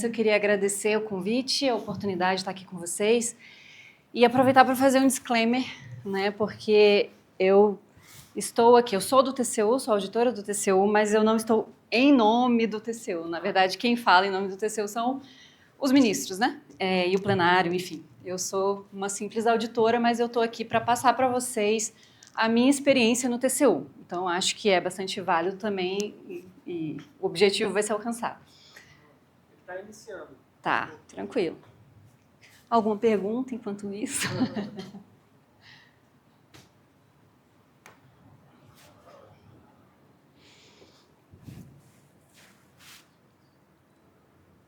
Eu queria agradecer o convite, a oportunidade de estar aqui com vocês e aproveitar para fazer um disclaimer, né? Porque eu estou aqui, eu sou do TCU, sou auditora do TCU, mas eu não estou em nome do TCU. Na verdade, quem fala em nome do TCU são os ministros, né? E o plenário, enfim. Eu sou uma simples auditora, mas eu estou aqui para passar para vocês a minha experiência no TCU. Então, acho que é bastante válido também e o objetivo vai ser alcançado. Está iniciando. Tá, tranquilo. Alguma pergunta enquanto isso?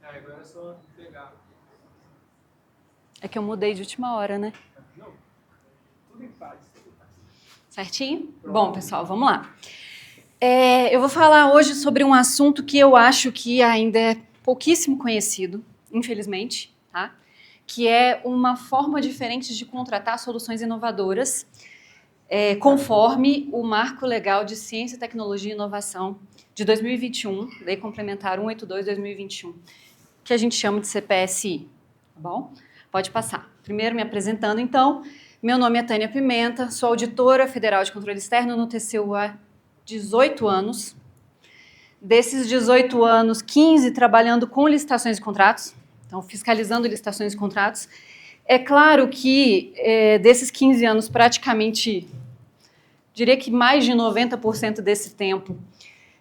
Agora é só pegar. É que eu mudei de última hora, né? Não, tudo em paz. Certinho? Bom, pessoal, vamos lá. Eu vou falar hoje sobre um assunto que eu acho que ainda é pouquíssimo conhecido, infelizmente, tá? Que é uma forma diferente de contratar soluções inovadoras, conforme o Marco Legal de Ciência, Tecnologia e Inovação de 2021, Lei Complementar 182/2021, que a gente chama de CPSI, tá bom? Pode passar. Primeiro, me apresentando, então, meu nome é Tânia Pimenta, sou auditora federal de controle externo no TCU há 18 anos. Desses 18 anos, 15 trabalhando com licitações e contratos, então fiscalizando licitações e contratos. É claro que desses 15 anos, praticamente, diria que mais de 90% desse tempo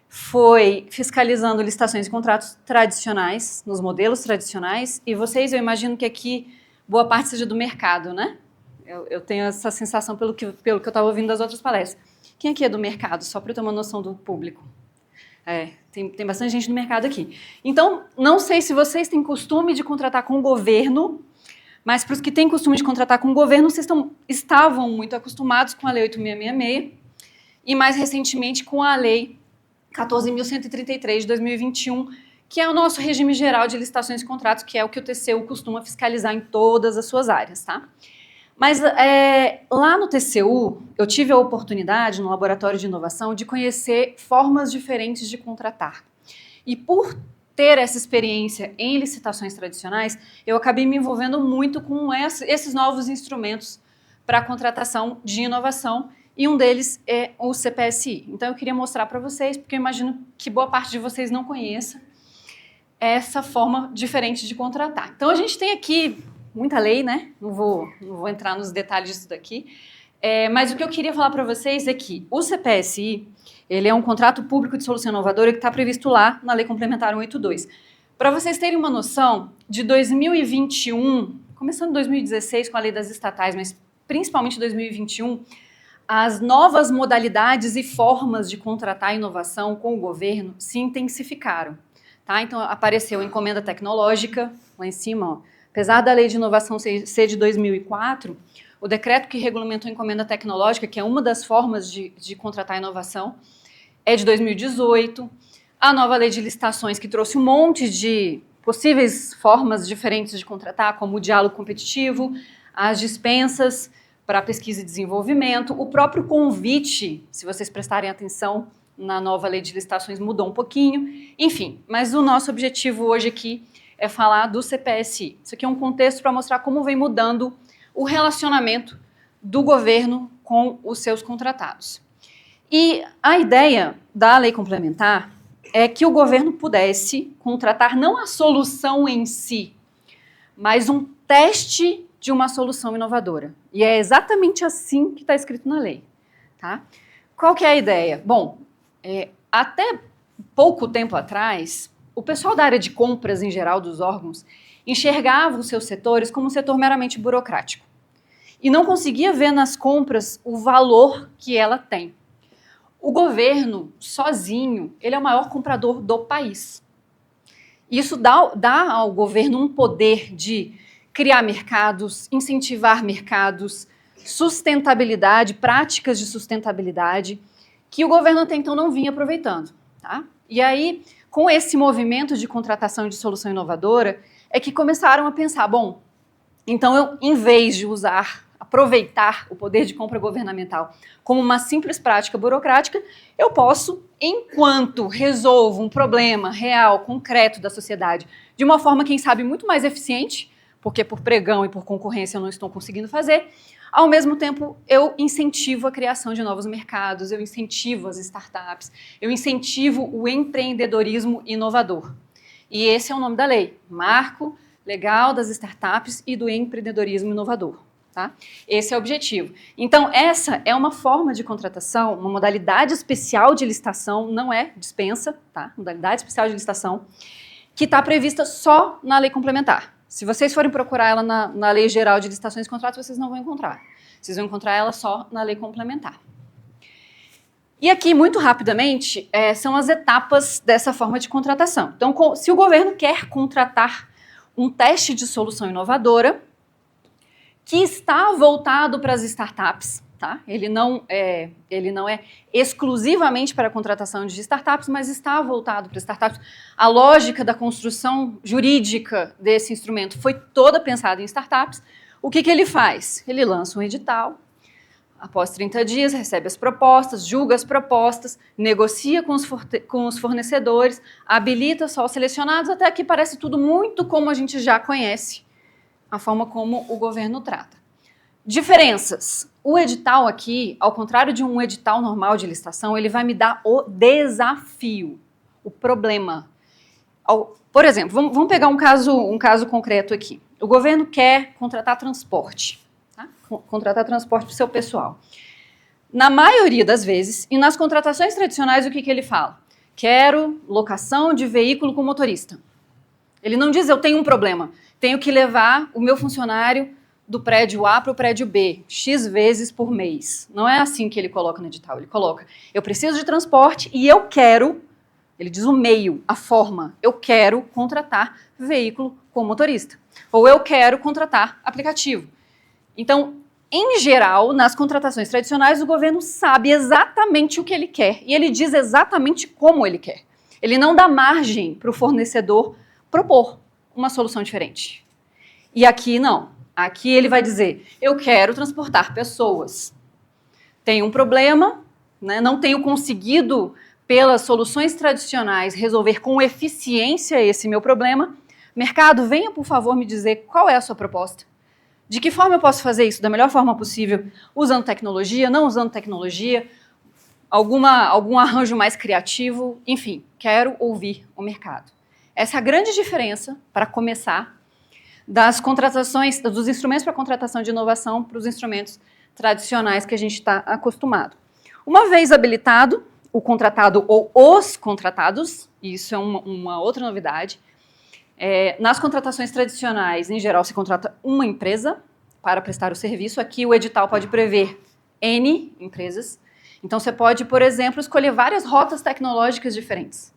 foi fiscalizando licitações e contratos tradicionais, nos modelos tradicionais, e vocês, eu imagino que aqui boa parte seja do mercado, né? Eu tenho essa sensação pelo que eu estava ouvindo das outras palestras. Quem aqui é do mercado? Só para eu ter uma noção do público. Tem bastante gente no mercado aqui. Então, não sei se vocês têm costume de contratar com o governo, mas para os que têm costume de contratar com o governo, vocês estavam muito acostumados com a Lei 8.666 e, mais recentemente, com a Lei 14.133 de 2021, que é o nosso regime geral de licitações e contratos, que é o que o TCU costuma fiscalizar em todas as suas áreas, tá? Mas lá no TCU, eu tive a oportunidade, no Laboratório de Inovação, de conhecer formas diferentes de contratar. E por ter essa experiência em licitações tradicionais, eu acabei me envolvendo muito com esses novos instrumentos para a contratação de inovação, e um deles é o CPSI. Então, eu queria mostrar para vocês, porque eu imagino que boa parte de vocês não conheça essa forma diferente de contratar. Então, a gente tem aqui muita lei, né? Não vou entrar nos detalhes disso daqui. Mas o que eu queria falar para vocês é que o CPSI, ele é um contrato público de solução inovadora que está previsto lá na Lei Complementar 182. Para vocês terem uma noção, de 2021, começando em 2016 com a lei das estatais, mas principalmente 2021, as novas modalidades e formas de contratar inovação com o governo se intensificaram. Tá? Então, apareceu a encomenda tecnológica, lá em cima, ó. Apesar da lei de inovação ser de 2004, o decreto que regulamentou a encomenda tecnológica, que é uma das formas de contratar inovação, é de 2018. A nova lei de licitações, que trouxe um monte de possíveis formas diferentes de contratar, como o diálogo competitivo, as dispensas para pesquisa e desenvolvimento, o próprio convite, se vocês prestarem atenção na nova lei de licitações, mudou um pouquinho. Enfim, mas o nosso objetivo hoje aqui é falar do CPSI. Isso aqui é um contexto para mostrar como vem mudando o relacionamento do governo com os seus contratados. E a ideia da lei complementar é que o governo pudesse contratar não a solução em si, mas um teste de uma solução inovadora. E é exatamente assim que está escrito na lei. Tá? Qual que é a ideia? Bom, até pouco tempo atrás, o pessoal da área de compras, em geral, dos órgãos, enxergava os seus setores como um setor meramente burocrático e não conseguia ver nas compras o valor que ela tem. O governo, sozinho, ele é o maior comprador do país. Isso dá ao governo um poder de criar mercados, incentivar mercados, sustentabilidade, práticas de sustentabilidade, que o governo até então não vinha aproveitando. Tá? E aí, com esse movimento de contratação de solução inovadora, é que começaram a pensar, bom, então eu, em vez de usar aproveitar o poder de compra governamental como uma simples prática burocrática, eu posso, enquanto resolvo um problema real, concreto da sociedade, de uma forma, quem sabe, muito mais eficiente, porque por pregão e por concorrência eu não estou conseguindo fazer, ao mesmo tempo eu incentivo a criação de novos mercados, eu incentivo as startups, eu incentivo o empreendedorismo inovador. E esse é o nome da lei, Marco Legal das Startups e do Empreendedorismo Inovador. Tá? Esse é o objetivo. Então, essa é uma forma de contratação, uma modalidade especial de licitação, não é dispensa, tá? Modalidade especial de licitação, que está prevista só na lei complementar. Se vocês forem procurar ela na Lei Geral de Licitações e Contratos, vocês não vão encontrar. Vocês vão encontrar ela só na lei complementar. E aqui, muito rapidamente, são as etapas dessa forma de contratação. Então, se o governo quer contratar um teste de solução inovadora que está voltado para as startups, tá? Ele não é exclusivamente para a contratação de startups, mas está voltado para startups. A lógica da construção jurídica desse instrumento foi toda pensada em startups. O que ele faz? Ele lança um edital, após 30 dias recebe as propostas, julga as propostas, negocia com os fornecedores, habilita só os selecionados, até que parece tudo muito como a gente já conhece, a forma como o governo trata. Diferenças. O edital aqui, ao contrário de um edital normal de licitação, ele vai me dar o desafio, o problema. Por exemplo, vamos pegar um caso concreto aqui. O governo quer contratar transporte, tá? Contratar transporte para o seu pessoal. Na maioria das vezes, e nas contratações tradicionais, o que ele fala? Quero locação de veículo com motorista. Ele não diz, eu tenho um problema, tenho que levar o meu funcionário do prédio A para o prédio B, X vezes por mês. Não é assim que ele coloca no edital. Ele coloca, eu preciso de transporte e eu quero, ele diz o meio, a forma, eu quero contratar veículo com motorista. Ou eu quero contratar aplicativo. Então, em geral, nas contratações tradicionais, o governo sabe exatamente o que ele quer e ele diz exatamente como ele quer. Ele não dá margem para o fornecedor propor uma solução diferente. E aqui não. Aqui ele vai dizer, eu quero transportar pessoas. Tenho um problema, né, não tenho conseguido, pelas soluções tradicionais, resolver com eficiência esse meu problema. Mercado, venha, por favor, me dizer qual é a sua proposta. De que forma eu posso fazer isso? Da melhor forma possível, usando tecnologia, não usando tecnologia, algum arranjo mais criativo, enfim, quero ouvir o mercado. Essa é a grande diferença, para começar, das contratações, dos instrumentos para contratação de inovação para os instrumentos tradicionais que a gente está acostumado. Uma vez habilitado, o contratado ou os contratados, isso é uma outra novidade, nas contratações tradicionais, em geral, se contrata uma empresa para prestar o serviço. Aqui o edital pode prever N empresas. Então você pode, por exemplo, escolher várias rotas tecnológicas diferentes.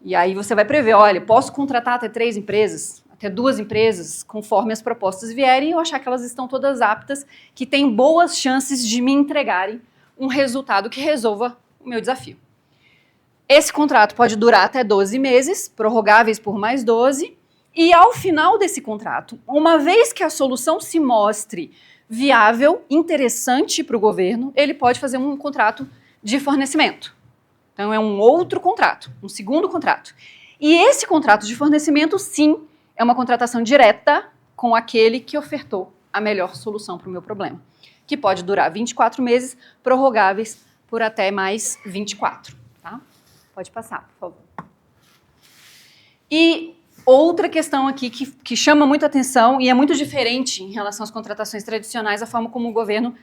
E aí você vai prever, olha, posso contratar até 3 empresas, até 2 empresas, conforme as propostas vierem, e eu achar que elas estão todas aptas, que têm boas chances de me entregarem um resultado que resolva o meu desafio. Esse contrato pode durar até 12 meses, prorrogáveis por mais 12, e ao final desse contrato, uma vez que a solução se mostre viável, interessante para o governo, ele pode fazer um contrato de fornecimento. Então é um outro contrato, um segundo contrato. E esse contrato de fornecimento, sim, é uma contratação direta com aquele que ofertou a melhor solução para o meu problema, que pode durar 24 meses, prorrogáveis por até mais 24. Tá? Pode passar, por favor. E outra questão aqui que chama muito atenção e é muito diferente em relação às contratações tradicionais, a forma como o governo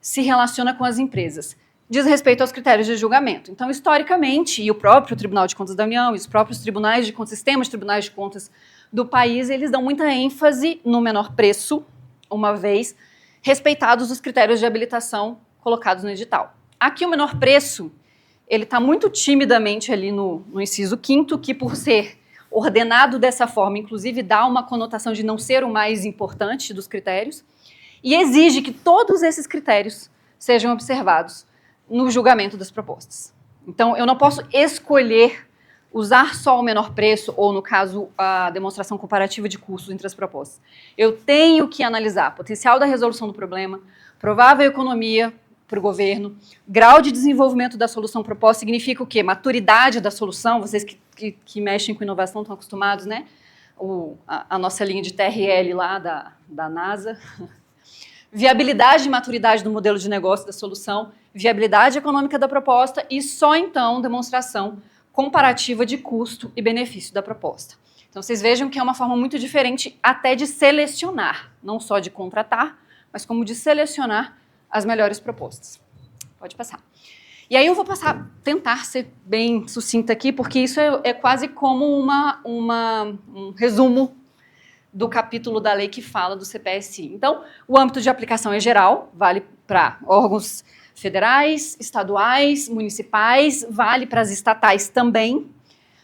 se relaciona com as empresas. Diz respeito aos critérios de julgamento. Então, historicamente, e o próprio Tribunal de Contas da União e os próprios tribunais de contas, sistemas de tribunais de contas do país, eles dão muita ênfase no menor preço, uma vez respeitados os critérios de habilitação colocados no edital. Aqui o menor preço, ele está muito timidamente ali no inciso 5º, que por ser ordenado dessa forma, inclusive dá uma conotação de não ser o mais importante dos critérios, e exige que todos esses critérios sejam observados no julgamento das propostas. Então, eu não posso escolher usar só o menor preço, ou no caso, a demonstração comparativa de custos entre as propostas. Eu tenho que analisar potencial da resolução do problema, provável economia para o governo, grau de desenvolvimento da solução proposta significa o quê? Maturidade da solução, vocês que mexem com inovação estão acostumados, né? A nossa linha de TRL lá da NASA. Viabilidade e maturidade do modelo de negócio da solução, viabilidade econômica da proposta e só então demonstração comparativa de custo e benefício da proposta. Então vocês vejam que é uma forma muito diferente até de selecionar, não só de contratar, mas como de selecionar as melhores propostas. Pode passar. E aí eu vou tentar ser bem sucinta aqui, porque isso é quase como um resumo do capítulo da lei que fala do CPSI. Então, o âmbito de aplicação é geral, vale para órgãos federais, estaduais, municipais, vale para as estatais também,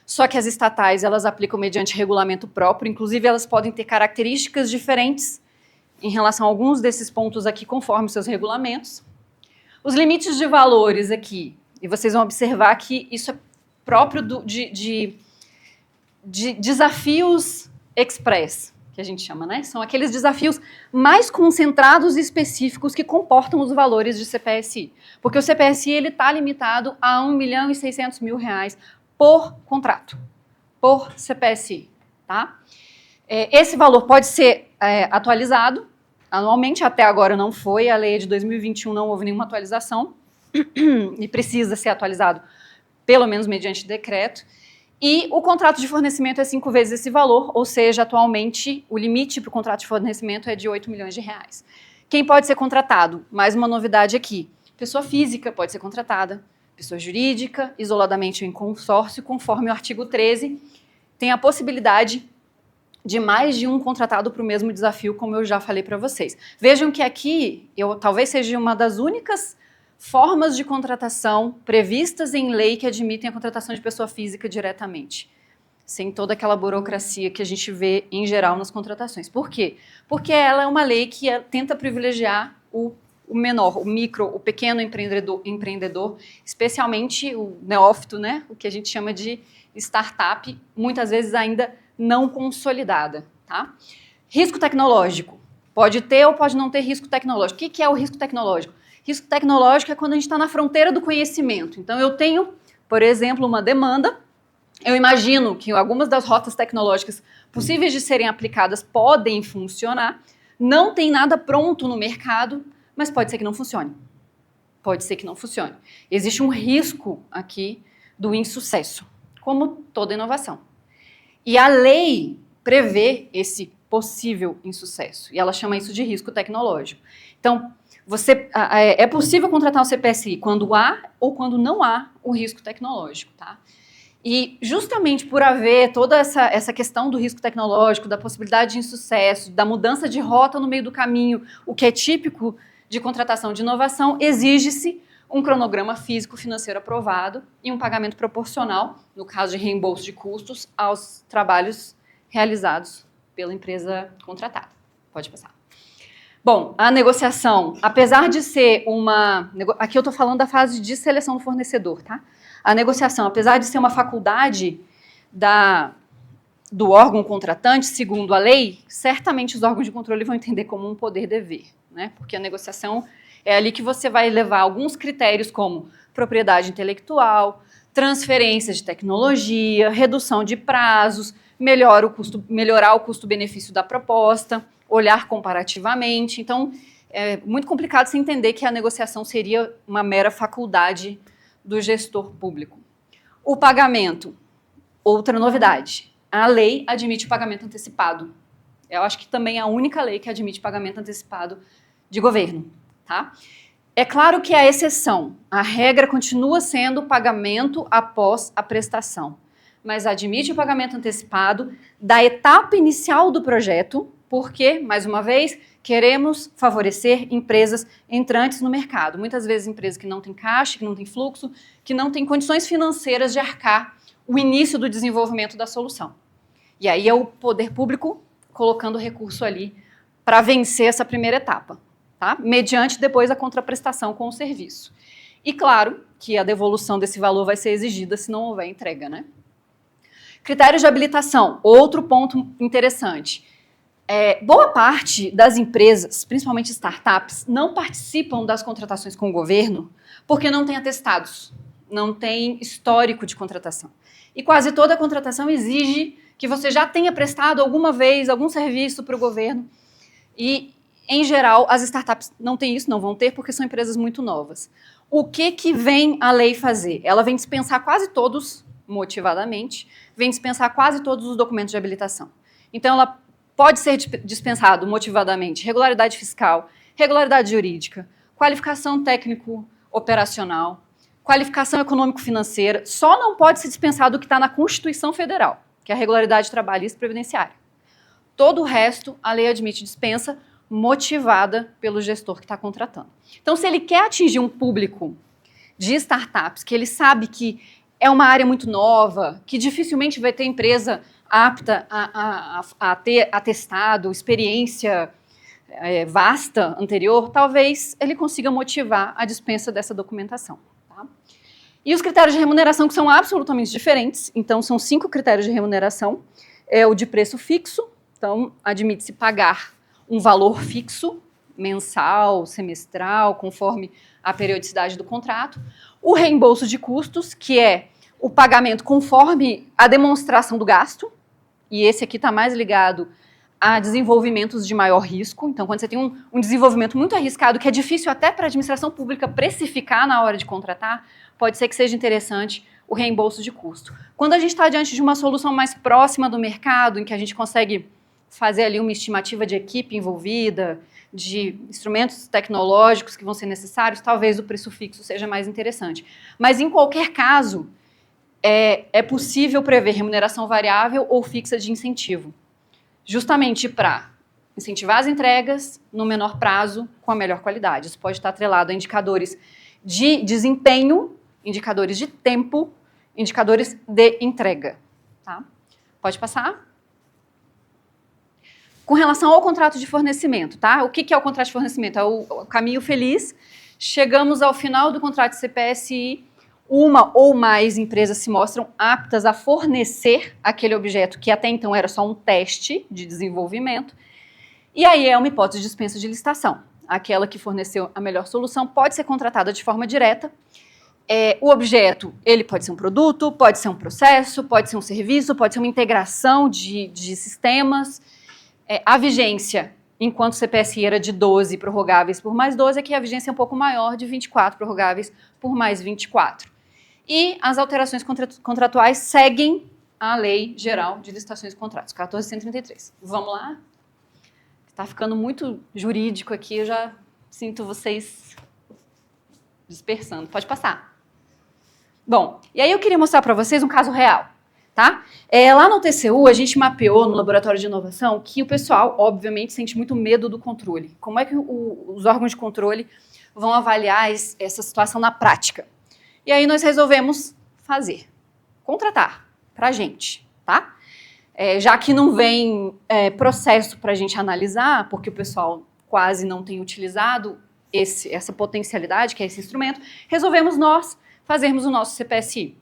só que as estatais elas aplicam mediante regulamento próprio, inclusive elas podem ter características diferentes em relação a alguns desses pontos aqui, conforme seus regulamentos. Os limites de valores aqui, e vocês vão observar que isso é próprio de desafios express, que a gente chama, né? São aqueles desafios mais concentrados e específicos que comportam os valores de CPSI. Porque o CPSI está limitado a R$1.600.000 por contrato, por CPSI, tá? Esse valor pode ser atualizado anualmente, até agora não foi, a lei é de 2021, não houve nenhuma atualização, e precisa ser atualizado pelo menos mediante decreto. E o contrato de fornecimento é 5 vezes esse valor, ou seja, atualmente o limite para o contrato de fornecimento é de R$8 milhões. Quem pode ser contratado? Mais uma novidade aqui. Pessoa física pode ser contratada, pessoa jurídica, isoladamente ou em consórcio, conforme o artigo 13, tem a possibilidade de mais de um contratado para o mesmo desafio, como eu já falei para vocês. Vejam que aqui, talvez seja uma das únicas formas de contratação previstas em lei que admitem a contratação de pessoa física diretamente, sem toda aquela burocracia que a gente vê em geral nas contratações. Por quê? Porque ela é uma lei que tenta privilegiar o menor, o micro, o pequeno empreendedor, especialmente o neófito, né? O que a gente chama de startup, muitas vezes ainda não consolidada. Tá? Risco tecnológico. Pode ter ou pode não ter risco tecnológico. O que é o risco tecnológico? Risco tecnológico é quando a gente está na fronteira do conhecimento. Então, eu tenho, por exemplo, uma demanda, eu imagino que algumas das rotas tecnológicas possíveis de serem aplicadas podem funcionar, não tem nada pronto no mercado, mas pode ser que não funcione. Pode ser que não funcione. Existe um risco aqui do insucesso, como toda inovação. E a lei prevê esse possível insucesso, e ela chama isso de risco tecnológico. Então, é possível contratar um CPSI quando há ou quando não há o risco tecnológico, tá? E justamente por haver toda essa questão do risco tecnológico, da possibilidade de insucesso, da mudança de rota no meio do caminho, o que é típico de contratação de inovação, exige-se um cronograma físico-financeiro aprovado e um pagamento proporcional, no caso de reembolso de custos, aos trabalhos realizados pela empresa contratada. Pode passar. Bom, a negociação, apesar de ser aqui eu estou falando da fase de seleção do fornecedor, tá? A negociação, apesar de ser uma faculdade do órgão contratante, segundo a lei, certamente os órgãos de controle vão entender como um poder-dever, né? Porque a negociação é ali que você vai levar alguns critérios como propriedade intelectual, transferência de tecnologia, redução de prazos, melhorar o custo-benefício da proposta, olhar comparativamente. Então, é muito complicado você entender que a negociação seria uma mera faculdade do gestor público. O pagamento, outra novidade. A lei admite o pagamento antecipado. Eu acho que também é a única lei que admite pagamento antecipado de governo. Tá? É claro que há exceção. A regra continua sendo o pagamento após a prestação, mas admite o pagamento antecipado da etapa inicial do projeto, porque, mais uma vez, queremos favorecer empresas entrantes no mercado. Muitas vezes empresas que não têm caixa, que não têm fluxo, que não têm condições financeiras de arcar o início do desenvolvimento da solução. E aí é o poder público colocando recurso ali para vencer essa primeira etapa, tá? Mediante depois a contraprestação com o serviço. E claro que a devolução desse valor vai ser exigida se não houver entrega, né? Critérios de habilitação, outro ponto interessante. Boa parte das empresas, principalmente startups, não participam das contratações com o governo porque não tem atestados, não tem histórico de contratação. E quase toda contratação exige que você já tenha prestado alguma vez algum serviço para o governo. E, em geral, as startups não têm isso, não vão ter, porque são empresas muito novas. O que vem a lei fazer? Ela vem dispensar quase todos, motivadamente, vem dispensar quase todos os documentos de habilitação. Então, ela pode ser dispensado motivadamente regularidade fiscal, regularidade jurídica, qualificação técnico-operacional, qualificação econômico-financeira, só não pode ser dispensado o que está na Constituição Federal, que é a regularidade trabalhista e previdenciária. Todo o resto, a lei admite dispensa motivada pelo gestor que está contratando. Então, se ele quer atingir um público de startups, que ele sabe que é uma área muito nova, que dificilmente vai ter empresa apta a ter atestado, experiência vasta anterior, talvez ele consiga motivar a dispensa dessa documentação. Tá? E os critérios de remuneração que são absolutamente diferentes, então são 5 critérios de remuneração, o de preço fixo, então admite-se pagar um valor fixo, mensal, semestral, conforme a periodicidade do contrato, o reembolso de custos, que é o pagamento conforme a demonstração do gasto, e esse aqui está mais ligado a desenvolvimentos de maior risco. Então, quando você tem um desenvolvimento muito arriscado, que é difícil até para a administração pública precificar na hora de contratar, pode ser que seja interessante o reembolso de custo. Quando a gente está diante de uma solução mais próxima do mercado, em que a gente consegue fazer ali uma estimativa de equipe envolvida, de instrumentos tecnológicos que vão ser necessários, talvez o preço fixo seja mais interessante. Mas, em qualquer caso, é possível prever remuneração variável ou fixa de incentivo, justamente para incentivar as entregas no menor prazo com a melhor qualidade. Isso pode estar atrelado a indicadores de desempenho, indicadores de tempo, indicadores de entrega. Tá? Pode passar? Com relação ao contrato de fornecimento, tá? O que é o contrato de fornecimento? É o caminho feliz. Chegamos ao final do contrato de CPSI, uma ou mais empresas se mostram aptas a fornecer aquele objeto que até então era só um teste de desenvolvimento, e aí é uma hipótese de dispensa de licitação. Aquela que forneceu a melhor solução pode ser contratada de forma direta. O objeto, ele pode ser um produto, pode ser um processo, pode ser um serviço, pode ser uma integração de sistemas. A vigência, enquanto o CPSI era de 12 prorrogáveis por mais 12, aqui a vigência é um pouco maior, de 24 prorrogáveis por mais 24. E as alterações contratuais seguem a Lei Geral de Licitações e Contratos, 14.133. Vamos lá? Está ficando muito jurídico aqui, eu já sinto vocês dispersando. Pode passar. Bom, e aí eu queria mostrar para vocês um caso real. Tá? Lá no TCU, a gente mapeou no Laboratório de Inovação que o pessoal, obviamente, sente muito medo do controle. Como é que os órgãos de controle vão avaliar essa situação na prática? E aí nós resolvemos contratar para a gente, tá? Já que não vem processo para a gente analisar, porque o pessoal quase não tem utilizado essa potencialidade, que é esse instrumento, resolvemos nós fazermos o nosso CPSI.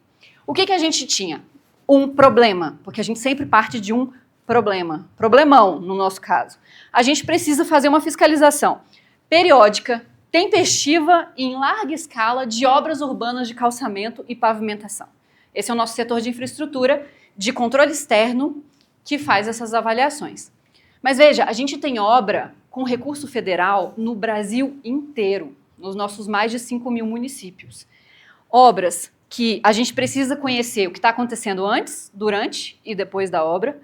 O que a gente tinha? Um problema, porque a gente sempre parte de um problemão no nosso caso. A gente precisa fazer uma fiscalização periódica, tempestiva e em larga escala de obras urbanas de calçamento e pavimentação. Esse é o nosso setor de infraestrutura de controle externo que faz essas avaliações. Mas veja, a gente tem obra com recurso federal no Brasil inteiro, nos nossos mais de 5.000 municípios. Obras que a gente precisa conhecer o que está acontecendo antes, durante e depois da obra,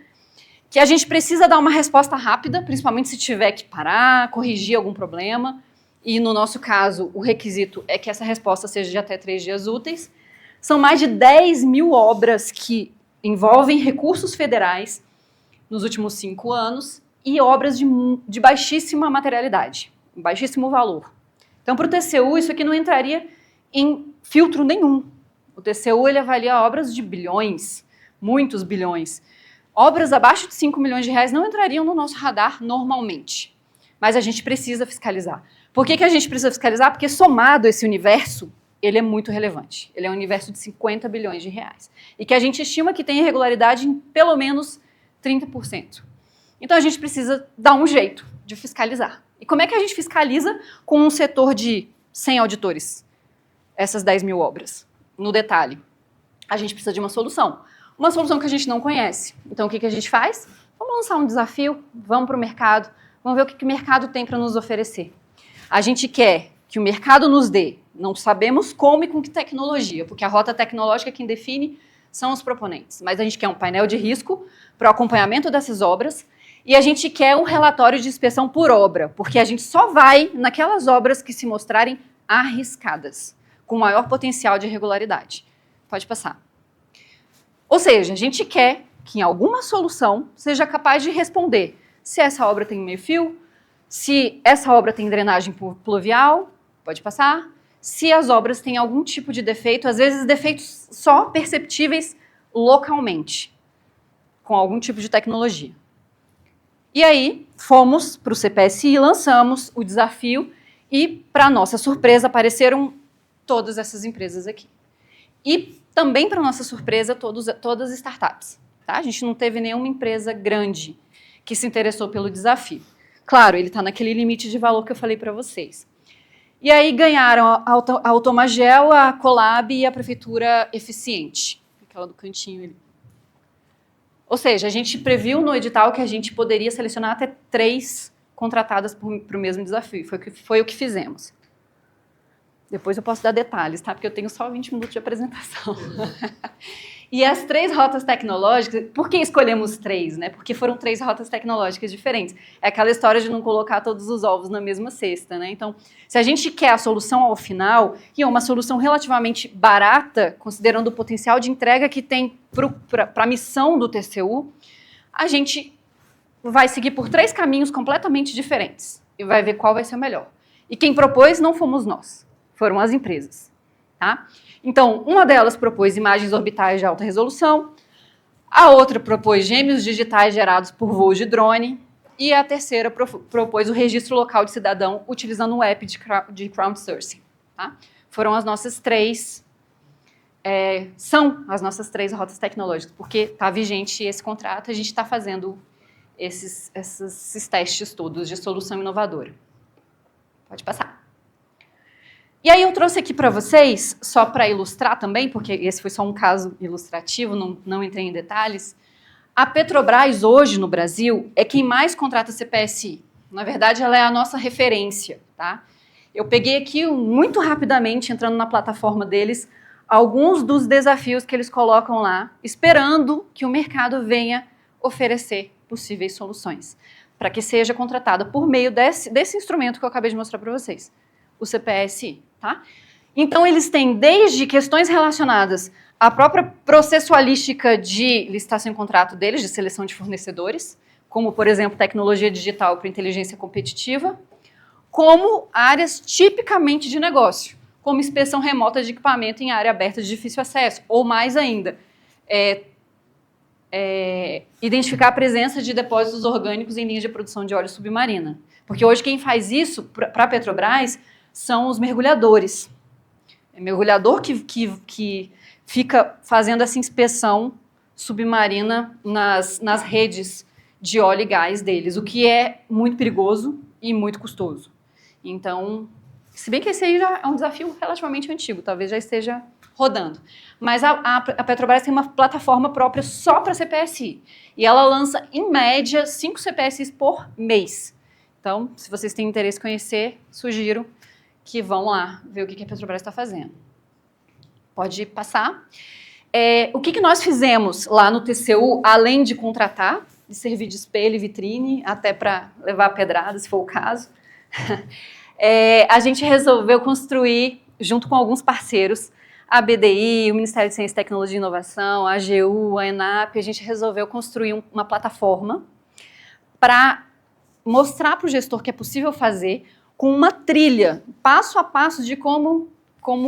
que a gente precisa dar uma resposta rápida, principalmente se tiver que parar, corrigir algum problema, e no nosso caso o requisito é que essa resposta seja de até 3 dias úteis. São mais de 10.000 obras que envolvem recursos federais nos últimos 5 anos e obras de baixíssima materialidade, baixíssimo valor. Então, para o TCU, isso aqui não entraria em filtro nenhum. O TCU ele avalia obras de bilhões, muitos bilhões. Obras abaixo de 5 milhões de reais não entrariam no nosso radar normalmente, mas a gente precisa fiscalizar. Por que a gente precisa fiscalizar? Porque somado esse universo ele é muito relevante. Ele é um universo de 50 bilhões de reais. E que a gente estima que tem irregularidade em pelo menos 30%. Então a gente precisa dar um jeito de fiscalizar. E como é que a gente fiscaliza com um setor de 100 auditores? Essas 10 mil obras. No detalhe, a gente precisa de uma solução. Uma solução que a gente não conhece. Então o que a gente faz? Vamos lançar um desafio, vamos para o mercado, vamos ver o que o mercado tem para nos oferecer. A gente quer que o mercado nos dê, não sabemos como e com que tecnologia, porque a rota tecnológica quem define são os proponentes. Mas a gente quer um painel de risco para o acompanhamento dessas obras e a gente quer um relatório de inspeção por obra, porque a gente só vai naquelas obras que se mostrarem arriscadas, com maior potencial de irregularidade. Pode passar. Ou seja, a gente quer que em alguma solução seja capaz de responder se essa obra tem meio-fio, se essa obra tem drenagem pluvial, pode passar, se as obras têm algum tipo de defeito, às vezes defeitos só perceptíveis localmente, com algum tipo de tecnologia. E aí, fomos para o CPSI e lançamos o desafio e, para nossa surpresa, apareceram todas essas empresas aqui. E também, para nossa surpresa, todas as startups. Tá? A gente não teve nenhuma empresa grande que se interessou pelo desafio. Claro, ele está naquele limite de valor que eu falei para vocês. E aí ganharam a Automagel, a Colab e a Prefeitura Eficiente. Aquela do cantinho ali. Ou seja, a gente previu no edital que a gente poderia selecionar até 3 contratadas para o mesmo desafio. Foi o que fizemos. Depois eu posso dar detalhes, tá? Porque eu tenho só 20 minutos de apresentação. E as 3 rotas tecnológicas, por que escolhemos 3, né? Porque foram 3 rotas tecnológicas diferentes. É aquela história de não colocar todos os ovos na mesma cesta, né? Então, se a gente quer a solução ao final, e é uma solução relativamente barata, considerando o potencial de entrega que tem para a missão do TCU, a gente vai seguir por 3 caminhos completamente diferentes e vai ver qual vai ser o melhor. E quem propôs não fomos nós, foram as empresas. Tá? Então, uma delas propôs imagens orbitais de alta resolução, a outra propôs gêmeos digitais gerados por voos de drone e a terceira propôs o registro local de cidadão utilizando um app de crowdsourcing. Tá? Foram as nossas 3, são as nossas 3 rotas tecnológicas, porque está vigente esse contrato, a gente está fazendo esses testes todos de solução inovadora. Pode passar. E aí eu trouxe aqui para vocês, só para ilustrar também, porque esse foi só um caso ilustrativo, não entrei em detalhes. A Petrobras hoje no Brasil é quem mais contrata CPSI. Na verdade, ela é a nossa referência. Tá? Eu peguei aqui muito rapidamente, entrando na plataforma deles, alguns dos desafios que eles colocam lá, esperando que o mercado venha oferecer possíveis soluções, para que seja contratada por meio desse instrumento que eu acabei de mostrar para vocês, o CPSI. Tá? Então, eles têm desde questões relacionadas à própria processualística de licitação e contrato deles, de seleção de fornecedores, como, por exemplo, tecnologia digital para inteligência competitiva, como áreas tipicamente de negócio, como inspeção remota de equipamento em área aberta de difícil acesso, ou mais ainda, identificar a presença de depósitos orgânicos em linhas de produção de óleo submarina. Porque hoje quem faz isso para a Petrobras são os mergulhadores. É mergulhador que fica fazendo essa inspeção submarina nas redes de óleo e gás deles, o que é muito perigoso e muito custoso. Então, se bem que esse aí já é um desafio relativamente antigo, talvez já esteja rodando. Mas a Petrobras tem uma plataforma própria só para CPSI. E ela lança, em média, 5 CPSIs por mês. Então, se vocês têm interesse em conhecer, sugiro que vão lá ver o que a Petrobras está fazendo. Pode passar. O que nós fizemos lá no TCU, além de contratar, de servir de espelho e vitrine, até para levar pedrada, se for o caso, a gente resolveu construir, junto com alguns parceiros, a BDI, o Ministério de Ciência, Tecnologia e Inovação, a AGU, a ENAP, a gente resolveu construir uma plataforma para mostrar para o gestor que é possível fazer com uma trilha, passo a passo, de como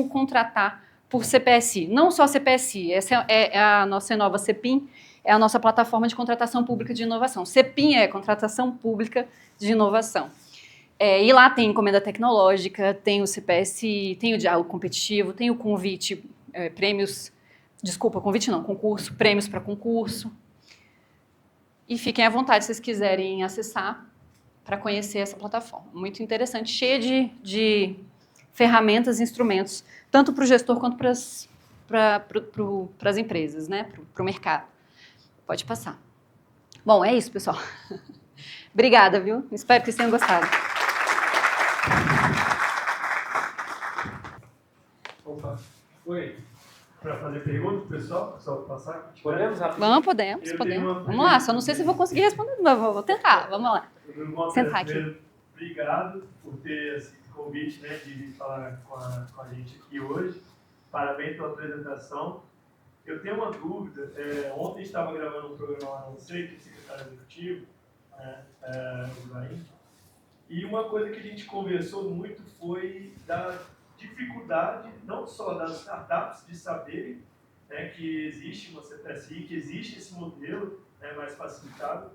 contratar por CPSI. Não só CPSI, essa é a nossa nova CEPIM, é a nossa plataforma de contratação pública de inovação. CEPIM é Contratação Pública de Inovação. E lá tem encomenda tecnológica, tem o CPSI, tem o diálogo competitivo, tem o convite, concurso, prêmios para concurso. E fiquem à vontade se vocês quiserem acessar para conhecer essa plataforma. Muito interessante, cheia de ferramentas e instrumentos, tanto para o gestor quanto para as empresas, né? Para o mercado. Pode passar. Bom, é isso, pessoal. Obrigada, viu? Espero que vocês tenham gostado. Opa, oi. Para fazer pergunta, pessoal, só passar? Podemos rapidinho? Podemos. Vamos lá, só não sei se vou conseguir responder, mas vou tentar. Vamos lá. Sentar aqui. Obrigado por ter esse convite, né, de vir falar com a gente aqui hoje. Parabéns pela apresentação. Eu tenho uma dúvida. Ontem estava gravando um programa lá no SEI, que é o secretário executivo, o Ibrahim, e uma coisa que a gente conversou muito foi da dificuldade, não só das startups, de saberem, né, que existe uma CPSI, que existe esse modelo, né, mais facilitado,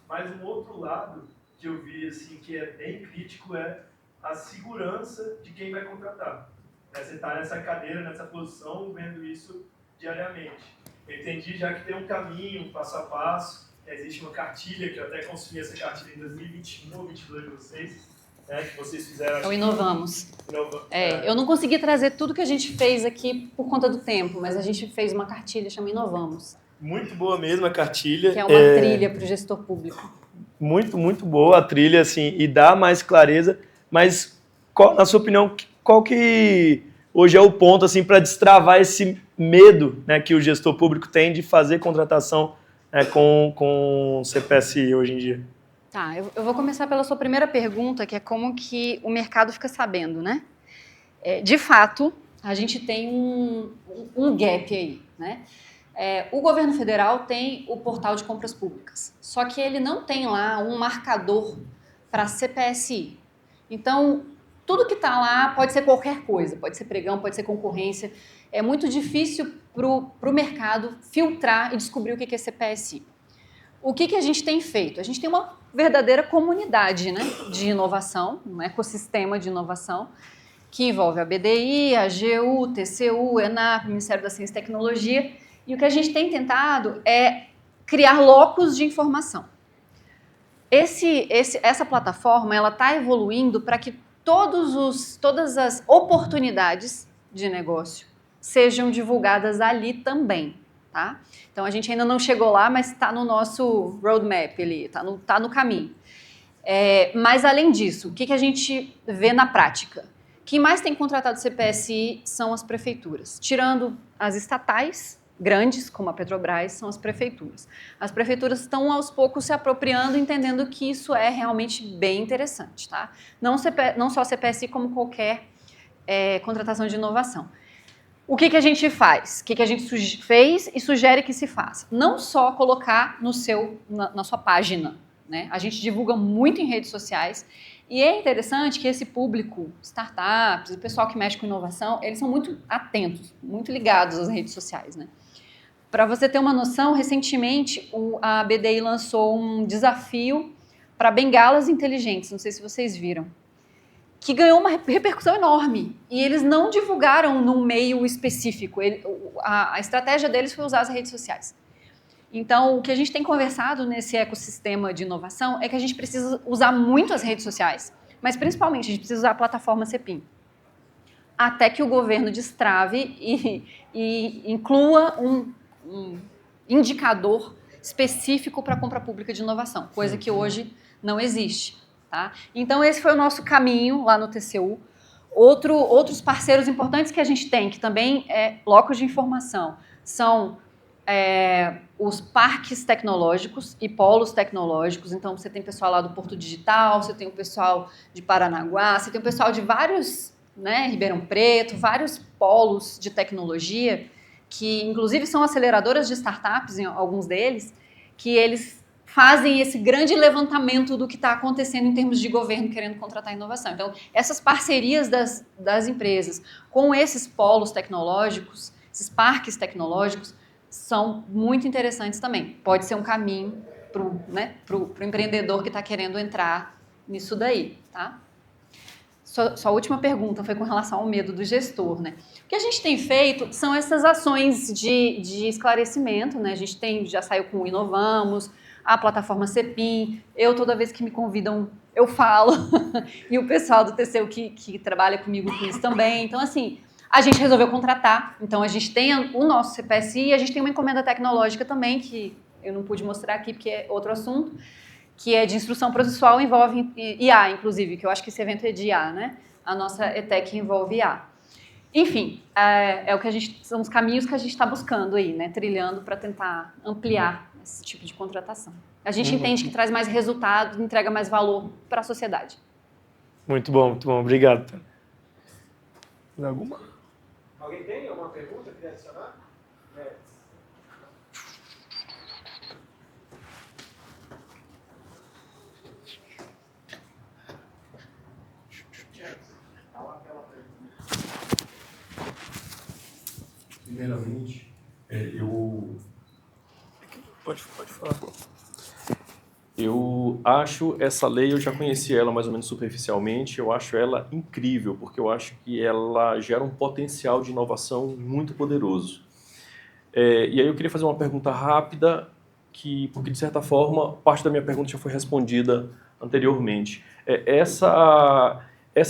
mas um outro lado que eu vi assim, que é bem crítico é a segurança de quem vai contratar. Você está nessa cadeira, nessa posição, vendo isso diariamente. Eu entendi já que tem um caminho, um passo a passo, existe uma cartilha, que eu até consumi essa cartilha em 2021 ou 2022 de vocês, que vocês fizeram... Então, inovamos. Eu não consegui trazer tudo que a gente fez aqui por conta do tempo, mas a gente fez uma cartilha chamada Inovamos. Muito boa mesmo a cartilha. Que é uma trilha para o gestor público. Muito, muito boa a trilha, assim, e dá mais clareza, mas, na sua opinião, qual que hoje é o ponto, assim, para destravar esse medo, né, que o gestor público tem de fazer contratação, né, com CPSI hoje em dia? Tá, eu vou começar pela sua primeira pergunta, que é como que o mercado fica sabendo, né? De fato, a gente tem um gap aí, né? O governo federal tem o portal de compras públicas, só que ele não tem lá um marcador para CPSI. Então, tudo que está lá pode ser qualquer coisa, pode ser pregão, pode ser concorrência. É muito difícil para o mercado filtrar e descobrir o que é CPSI. O que a gente tem feito? A gente tem uma verdadeira comunidade, né, de inovação, um ecossistema de inovação, que envolve a BDI, a AGU, TCU, ENAP, Ministério da Ciência e Tecnologia, e o que a gente tem tentado é criar locos de informação. Essa plataforma está evoluindo para que todas as oportunidades de negócio sejam divulgadas ali também. Tá? Então, a gente ainda não chegou lá, mas está no nosso roadmap, está no caminho. Mas, além disso, o que a gente vê na prática? Quem mais tem contratado CPSI são as prefeituras. Tirando as estatais grandes, como a Petrobras, são as prefeituras. As prefeituras estão, aos poucos, se apropriando, entendendo que isso é realmente bem interessante. Tá? Não só a CPSI, como qualquer contratação de inovação. O que a gente faz? O que a gente fez e sugere que se faça? Não só colocar na sua página, né? A gente divulga muito em redes sociais e é interessante que esse público, startups, o pessoal que mexe com inovação, eles são muito atentos, muito ligados às redes sociais, né? Para você ter uma noção, recentemente a BDI lançou um desafio para bengalas inteligentes, não sei se vocês viram, que ganhou uma repercussão enorme. E eles não divulgaram num meio específico. A estratégia deles foi usar as redes sociais. Então, o que a gente tem conversado nesse ecossistema de inovação é que a gente precisa usar muito as redes sociais, mas principalmente a gente precisa usar a plataforma CEPIM. Até que o governo destrave e inclua um indicador específico para a compra pública de inovação, coisa que hoje não existe. Tá? Então, esse foi o nosso caminho lá no TCU. Outros parceiros importantes que a gente tem, que também é blocos de informação, são os parques tecnológicos e polos tecnológicos. Então, você tem pessoal lá do Porto Digital, você tem o pessoal de Paranaguá, você tem o pessoal de vários, né, Ribeirão Preto, vários polos de tecnologia, que inclusive são aceleradoras de startups, em alguns deles, que eles fazem esse grande levantamento do que está acontecendo em termos de governo querendo contratar inovação. Então, essas parcerias das empresas com esses polos tecnológicos, esses parques tecnológicos, são muito interessantes também. Pode ser um caminho para o empreendedor que está querendo entrar nisso daí, tá? Sua última pergunta foi com relação ao medo do gestor, né? O que a gente tem feito são essas ações de esclarecimento, né? A gente já saiu com o Inovamos, a plataforma CEPIM, toda vez que me convidam, eu falo, e o pessoal do TCU que trabalha comigo com isso também. Então, assim, a gente resolveu contratar, então a gente tem o nosso CPSI e a gente tem uma encomenda tecnológica também, que eu não pude mostrar aqui porque é outro assunto, que é de instrução processual, envolve IA, inclusive, que eu acho que esse evento é de IA, né? A nossa ETEC envolve IA. Enfim, são os caminhos que a gente está buscando aí, né? Trilhando para tentar ampliar esse tipo de contratação. A gente entende que traz mais resultado, entrega mais valor para a sociedade. Muito bom, obrigado. Alguma? Alguém tem alguma pergunta que quer adicionar? Primeiramente, Pode falar. eu acho essa lei, eu já conheci ela mais ou menos superficialmente, eu acho ela incrível, porque eu acho que ela gera um potencial de inovação muito poderoso. E aí eu queria fazer uma pergunta rápida, porque de certa forma, parte da minha pergunta já foi respondida anteriormente. Essa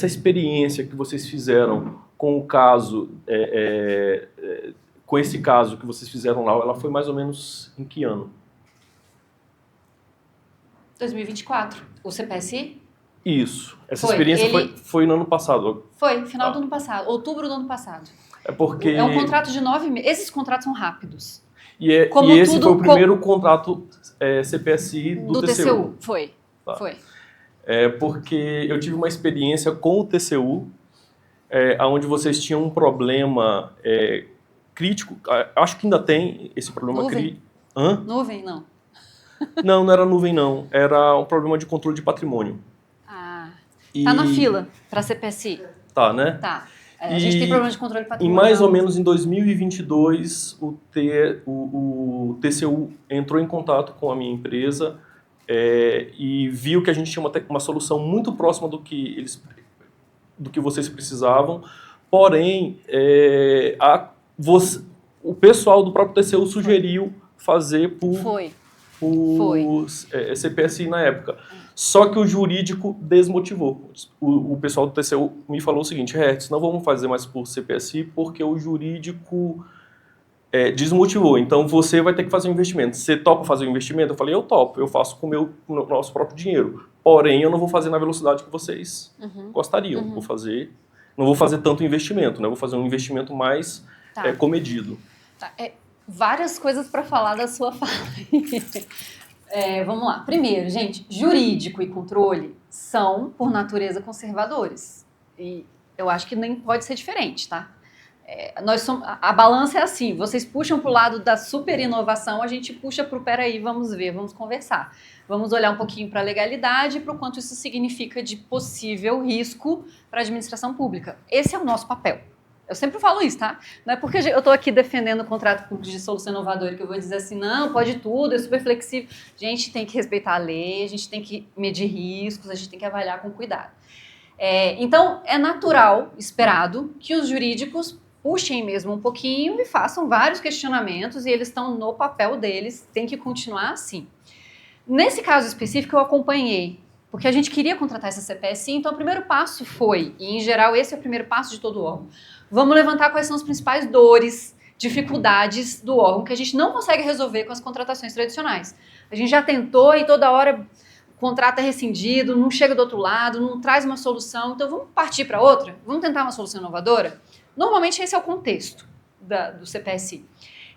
experiência que vocês fizeram com o caso, com esse caso que vocês fizeram lá, ela foi mais ou menos em que ano? 2024. O CPSI? Isso. Essa Foi. experiência foi no ano passado. Foi, final do ano passado, outubro do ano passado. É porque... É um contrato de 9 meses. Esses contratos são rápidos. E esse foi o primeiro contrato CPSI do TCU. Foi. Tá. Foi. Porque eu tive uma experiência com o TCU, onde vocês tinham um problema crítico, acho que ainda tem esse problema crítico. Nuvem, não. Não era nuvem, não. Era um problema de controle de patrimônio. Tá na fila para CPSI. Tá, né? Tá. A gente tem problema de controle de E patrimônio. mais ou menos em 2022, o TCU entrou em contato com a minha empresa e viu que a gente tinha uma solução muito próxima do que vocês precisavam, porém, o pessoal do próprio TCU sugeriu fazer por CPSI na época. Só que o jurídico desmotivou. O pessoal do TCU me falou o seguinte: Hertz, não vamos fazer mais por CPSI porque o jurídico desmotivou. Então você vai ter que fazer um investimento. Você topa fazer um investimento? Eu falei, eu topo, eu faço com o nosso próprio dinheiro. Porém, eu não vou fazer na velocidade que vocês gostariam. Não vou fazer tanto investimento, né? Vou fazer um investimento mais comedido. Tá. Várias coisas para falar da sua fala. Vamos lá. Primeiro, gente, jurídico e controle são, por natureza, conservadores. E eu acho que nem pode ser diferente, tá? A balança é assim, vocês puxam para o lado da super inovação, a gente puxa para o peraí, vamos ver, vamos conversar. Vamos olhar um pouquinho para a legalidade e para o quanto isso significa de possível risco para a administração pública. Esse é o nosso papel. Eu sempre falo isso, tá? Não é porque eu estou aqui defendendo o contrato público de solução inovadora que eu vou dizer assim, não, pode tudo, é super flexível. A gente tem que respeitar a lei, a gente tem que medir riscos, a gente tem que avaliar com cuidado. Então, é natural, esperado, que os jurídicos puxem mesmo um pouquinho e façam vários questionamentos e eles estão no papel deles, tem que continuar assim. Nesse caso específico, eu acompanhei, porque a gente queria contratar essa CPSI, então o primeiro passo foi, e em geral esse é o primeiro passo de todo o órgão, vamos levantar quais são as principais dores, dificuldades do órgão que a gente não consegue resolver com as contratações tradicionais. A gente já tentou e toda hora o contrato é rescindido, não chega do outro lado, não traz uma solução, então vamos partir para outra? Vamos tentar uma solução inovadora? Normalmente esse é o contexto do CPSI.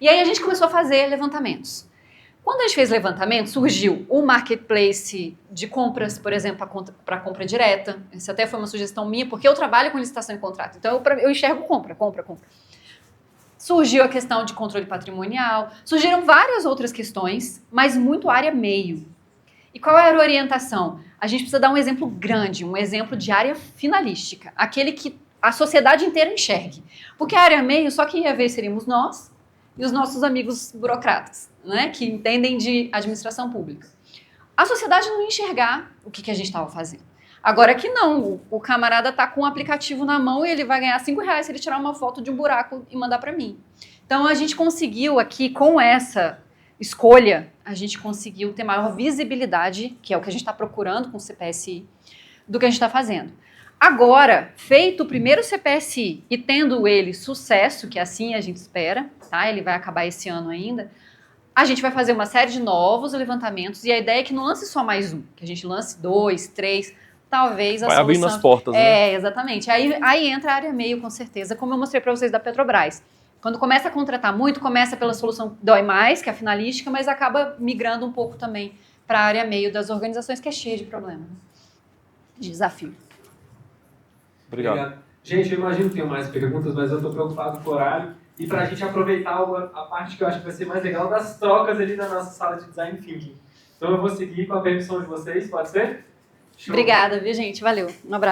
E aí a gente começou a fazer levantamentos. Quando a gente fez levantamento, surgiu o marketplace de compras, por exemplo, para compra direta. Isso até foi uma sugestão minha, porque eu trabalho com licitação e contrato. Então, eu enxergo compra. Surgiu a questão de controle patrimonial. Surgiram várias outras questões, mas muito área meio. E qual era a orientação? A gente precisa dar um exemplo grande, um exemplo de área finalística. Aquele que a sociedade inteira enxergue. Porque a área meio, só quem ia ver seríamos nós e os nossos amigos burocratas, né, que entendem de administração pública. A sociedade não ia enxergar o que a gente estava fazendo. Agora que não, o camarada tá com o aplicativo na mão e ele vai ganhar R$5 se ele tirar uma foto de um buraco e mandar para mim. Então a gente conseguiu aqui, com essa escolha, a gente conseguiu ter maior visibilidade, que é o que a gente está procurando com o CPSI, do que a gente está fazendo. Agora, feito o primeiro CPSI e tendo ele sucesso, que assim a gente espera, tá? Ele vai acabar esse ano ainda, a gente vai fazer uma série de novos levantamentos e a ideia é que não lance só mais um, que a gente lance 2, 3, talvez a Vai solução... abrindo as portas, né? Exatamente. Aí entra a área meio, com certeza, como eu mostrei para vocês da Petrobras. Quando começa a contratar muito, começa pela solução dói mais, que é a finalística, mas acaba migrando um pouco também para a área meio das organizações, que é cheia de problemas, de desafio. Obrigado. Gente, eu imagino que tem mais perguntas, mas eu estou preocupado com o horário. E para a gente aproveitar a parte que eu acho que vai ser mais legal das trocas ali na nossa sala de Design Thinking. Então eu vou seguir com a permissão de vocês, pode ser? Show. Obrigada, viu, gente? Valeu. Um abraço.